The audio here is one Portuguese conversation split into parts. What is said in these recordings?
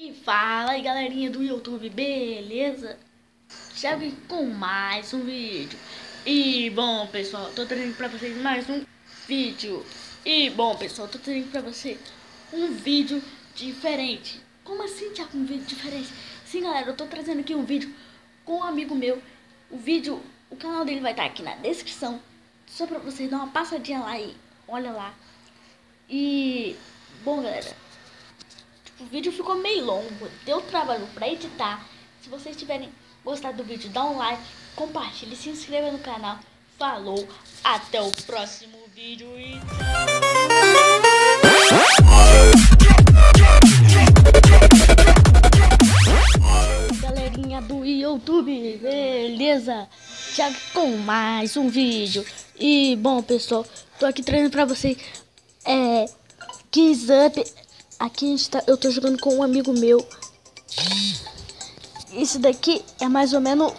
E fala aí galerinha do YouTube, beleza? Já vim com mais um vídeo. E bom pessoal, tô trazendo pra vocês mais um vídeo. E bom pessoal, tô trazendo pra você um vídeo diferente. Como assim, Thiago, um vídeo diferente? Sim galera, eu tô trazendo aqui um vídeo com um amigo meu. O canal dele vai estar aqui na descrição. Só pra vocês dar uma passadinha lá e olha lá. E bom galera, o vídeo ficou meio longo, deu trabalho pra editar. Se vocês tiverem gostado do vídeo, dá um like, compartilhe, se inscreva no canal. Falou, até o próximo vídeo e galerinha do YouTube, beleza? Já com mais um vídeo. E bom pessoal, tô aqui trazendo pra vocês Kiss Up. Aqui eu tô jogando com um amigo meu. Isso daqui é mais ou menos...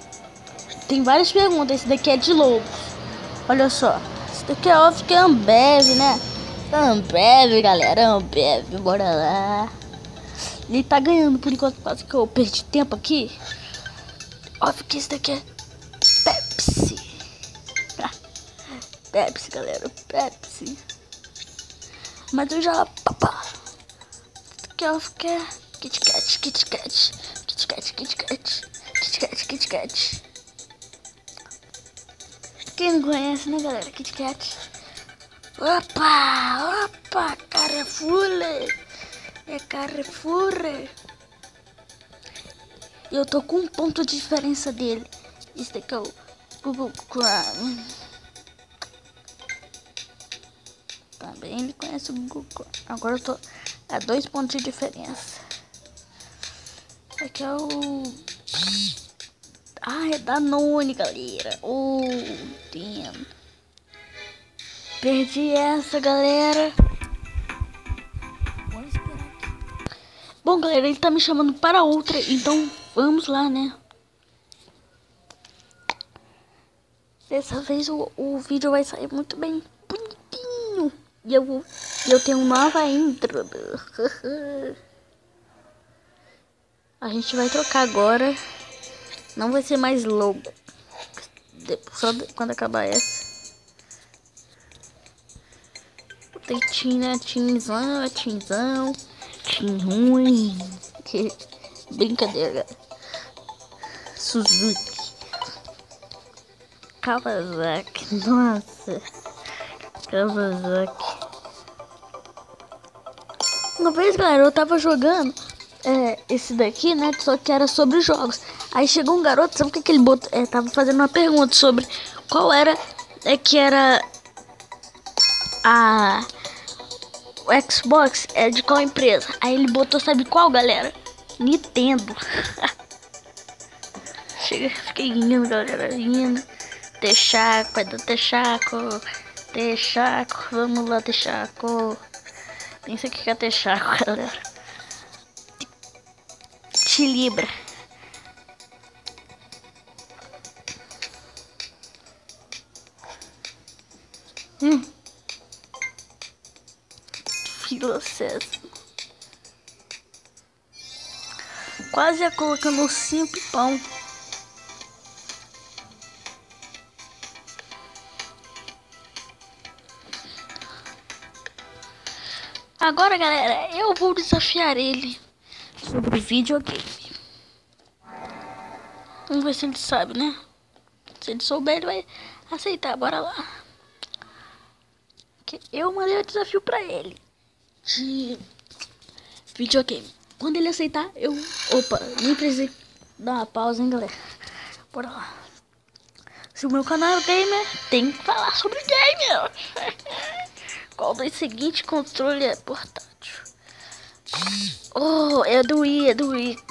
Tem várias perguntas. Esse daqui é de lobos. Olha só. Esse daqui é óbvio que é Ambev, né? Ambev, galera. Ambev. Bora lá. Ele tá ganhando por enquanto. Quase que eu perdi tempo aqui. Óbvio que esse daqui é Pepsi. Pepsi, galera. Pepsi. Mas eu já... Que eu quero Kit Kat, Kit Kat, Kit Kat, Kit Kat, Kit Kat, Kit Kat. Quem não conhece, né, galera? Kit Kat. Opa, Carrefour. É Carrefour. Eu tô com um ponto de diferença dele. Esse daqui é o Google Chrome. Também ele conhece o Google Chrome. Agora eu tô a 2 pontos de diferença. Aqui é o... é Danone, galera. Damn. Perdi essa, galera. Bora esperar aqui. Bom, galera, ele tá me chamando para outra. Então, vamos lá, né? Dessa vez o vídeo vai sair muito bem bonitinho. E eu tenho nova intro. A gente vai trocar agora. Não vai ser mais logo. Só quando acabar essa. Tem tinzão, tin ruim. Que brincadeira. Suzuki. Kawasaki. Nossa. Kawasaki. Uma vez, galera, eu tava jogando esse daqui, né? Só que era sobre jogos. Aí chegou um garoto, sabe o que ele botou? Tava fazendo uma pergunta sobre qual era que era o Xbox de qual empresa. Aí ele botou, sabe qual, galera? Nintendo. Fiquei rindo, galera, rindo. Texaco, vai dar Texaco. Texaco, vamos lá, Texaco. Pensa que é Texaco, galera. Tilibra. Filocesso. Quase ia colocando um 5 pão. Agora, galera, eu vou desafiar ele sobre videogame. Vamos ver se ele sabe, né? Se ele souber, ele vai aceitar. Bora lá. Eu mandei o desafio pra ele de videogame. Quando ele aceitar, eu... Opa, nem precisei dar uma pausa, hein, galera. Bora lá. Se o meu canal é gamer, tem que falar sobre gamer. Qual dos seguintes controle é portátil? É do Wii,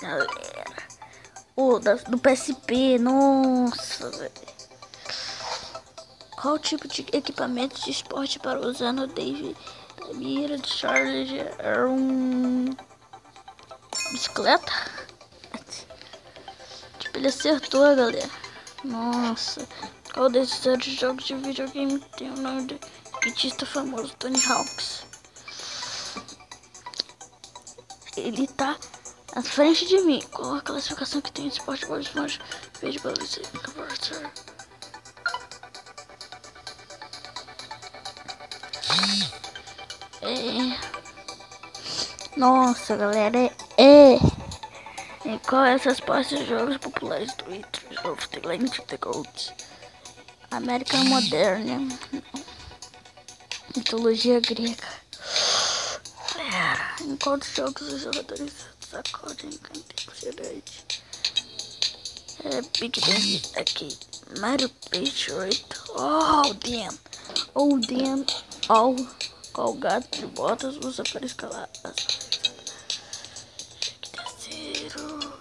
galera. Do PSP, nossa, velho. Qual tipo de equipamento de esporte para usar no David? Mira de Charlie é bicicleta? Tipo, ele acertou, galera. Nossa. Qual desses jogos de videogame tem o nome de skatista famoso? Tony Hawks. Ele tá À frente de mim. Qual a classificação que tem esporte Bob Esponja? Veja para você. Nossa, galera, e qual é essas partes de jogos populares do It of the Land of the Gods? América Moderna. Mitologia grega. Em qual dos jogos os jogadores sacodem em intensidade? Big Bang aqui. Mario Patriot. Oh, damn. Oh, damn. Oh, qual gato de botas usa para escalar as terceiro.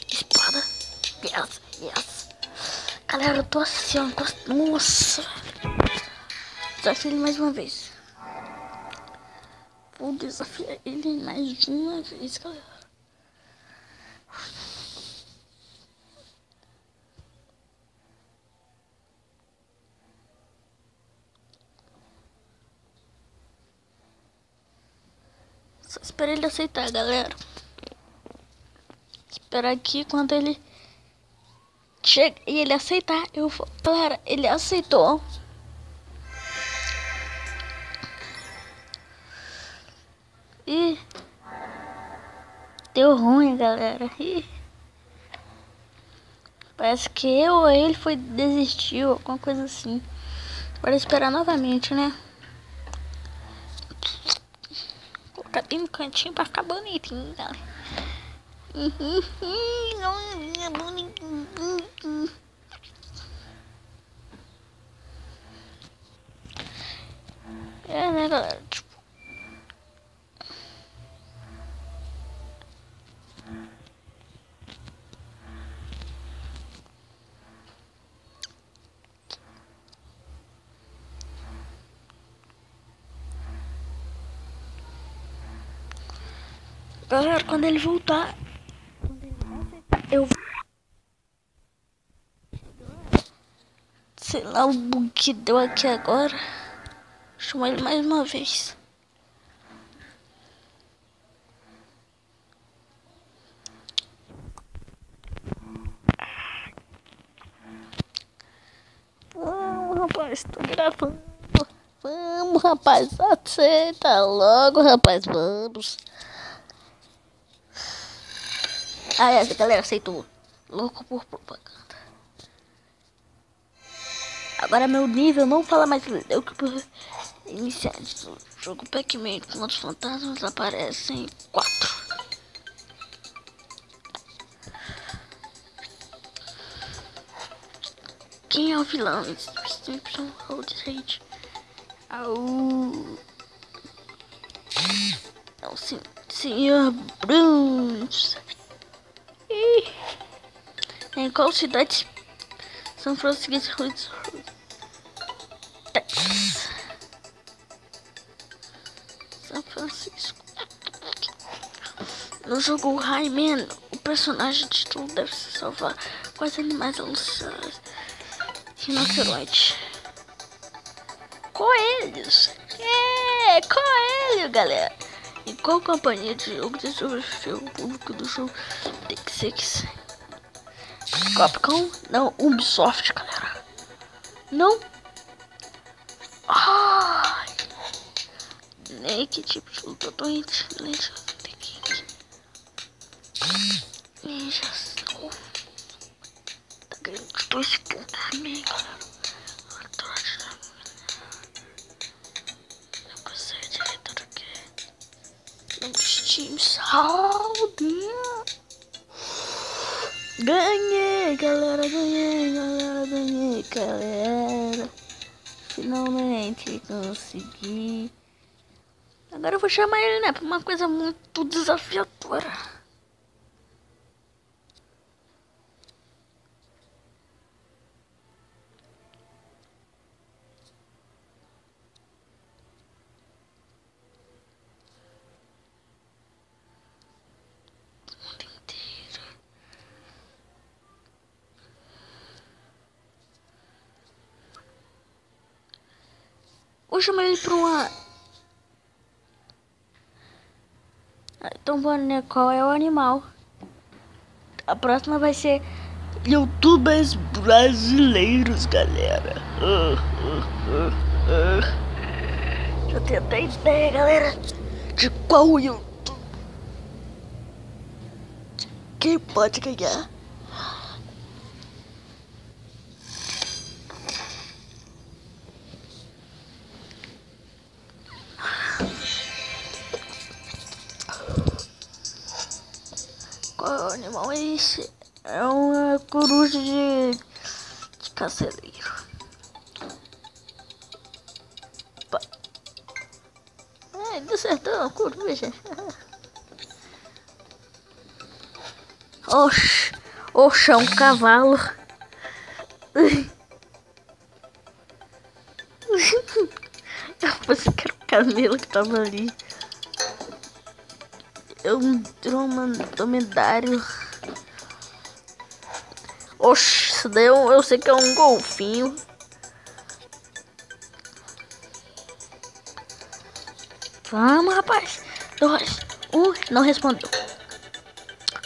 Espada. Yes, yes. Galera, eu tô assim, ó. Nossa. Desafio ele mais uma vez. Vou desafiar ele mais uma vez, galera. Só espera ele aceitar, galera. Esperar aqui quando ele chega e ele aceitar. Eu vou. Galera, ele aceitou. E deu ruim, galera. E parece que eu ou ele foi desistiu, alguma coisa assim. Bora esperar novamente, né? Colocar bem no cantinho pra ficar bonitinho, galera. É, né, galera? Tipo, galera, quando ele voltar, eu sei lá o bug que deu aqui agora. Chama ele mais uma vez. Vamos, rapaz, tô gravando. Vamos, rapaz, aceita logo, rapaz, vamos. Ah, essa galera aceitou. Louco por propaganda. Agora meu nível não fala mais eu que por iniciantes do jogo Pac-Man com outros fantasmas aparecem 4. Quem é o vilão? Simpson Road Rage. É o Sr. Bruns. Em qual cidade? São Francisco, Texas. São Francisco. No jogo Rayman, o personagem título deve se salvar quais animais alucinados. Rinoceronte. Coelhos. Coelho, galera. E qual companhia de jogo desenvolveu o público do jogo Take Six? Capcom? Não, Ubisoft, galera. Não. Ai. Nem que tipo de luta doente. Ninjas. Tá ganhando 2 pontos em mim, galera. Times. Ganhei, galera, galera. Finalmente consegui. Agora eu vou chamar ele, né, pra uma coisa muito desafiadora. Vou chamar ele pra uma Então, bora, qual é o animal? A próxima vai ser YouTubers brasileiros, galera. Já tenho até ideia, galera, de qual YouTube quem pode ganhar. Qual animal é esse? É uma coruja de carcereiro. Deu acertou a coruja. Oxe, é um cavalo. Eu pensei que era o camelo que tava ali. É um dromedário. Oxe, isso daí eu sei que é um golfinho. Vamos, rapaz. 2, 1, não respondeu.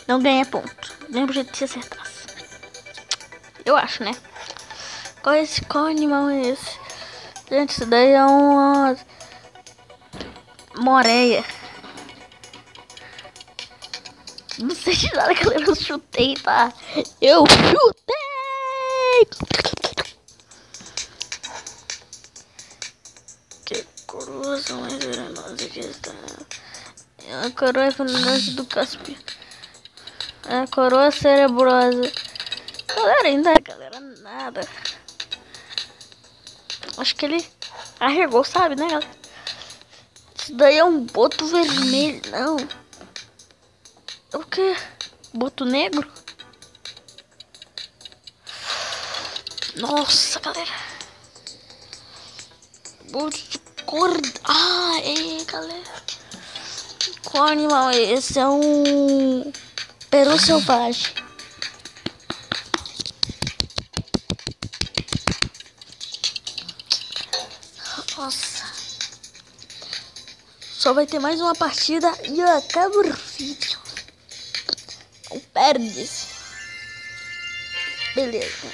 Não ganhei ponto. Lembra o jeito de se acertasse. Eu acho, né? Qual animal é esse? Gente, isso daí é uma moreia. Não sei de nada, galera. Eu chutei, tá? Eu chutei! Que coroa são mais venenosas que está? É a coroa venenosa do Cáspio. É a coroa cerebrosa. Galera, ainda galera, nada. Acho que ele arregou, sabe, né, galera? Isso daí é um boto vermelho, não. O que? Boto negro? Nossa, galera. Boto de cor... Ah, galera. Qual animal é esse? É um peru selvagem. Nossa. Só vai ter mais uma partida e eu acabo o vídeo. Não perde. Beleza.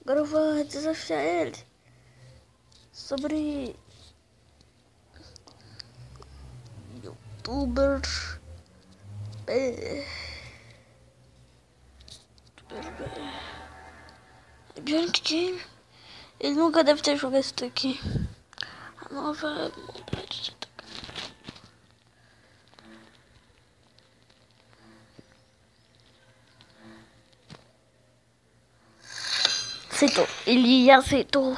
Agora eu vou desafiar ele sobre YouTubers. Bionic Game. Ele nunca deve ter jogado isso daqui. A nova modalidade de ataque. Aceitou. Ele aceitou.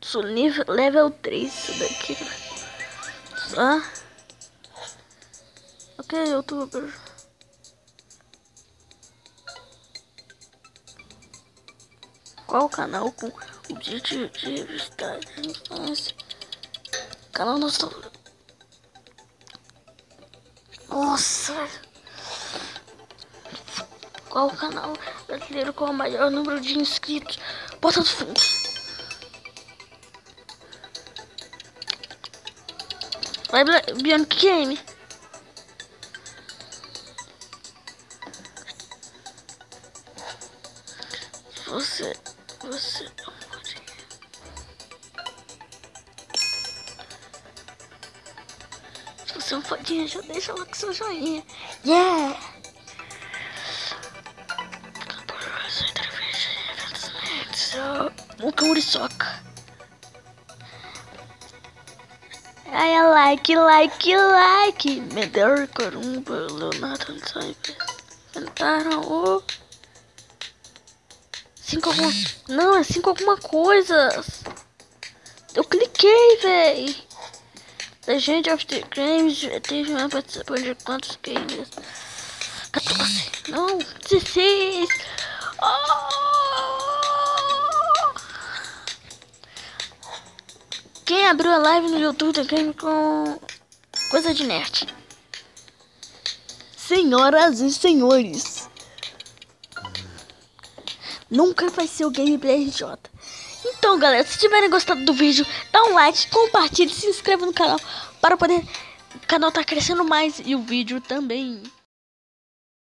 Sou level 3 isso daqui. Só. Ok, YouTuber. Qual canal com objetivo de revistar a infância? Canal nosso. Nossa! Qual o canal brasileiro com o maior número de inscritos? Bota do fundo. Vai, Bionic Game. Você não pode. Se você é um fodinha, já deixa lá com seu joinha. Yeah! Um Muriçoca. Ai, like. Medor Corumba, Leonardo Saibes. Inventaram o 5 alguma... Não, é 5 alguma coisa. Eu cliquei, véi. Legend of the Games teve uma participação de quantos games? 14. Não, 16. Quem abriu a live no YouTube do game com coisa de nerd? Senhoras e senhores, nunca vai ser o Gameplay RJ. Então, galera, se tiverem gostado do vídeo, dá um like, compartilhe, se inscreva no canal para poder O canal tá crescendo mais e o vídeo também.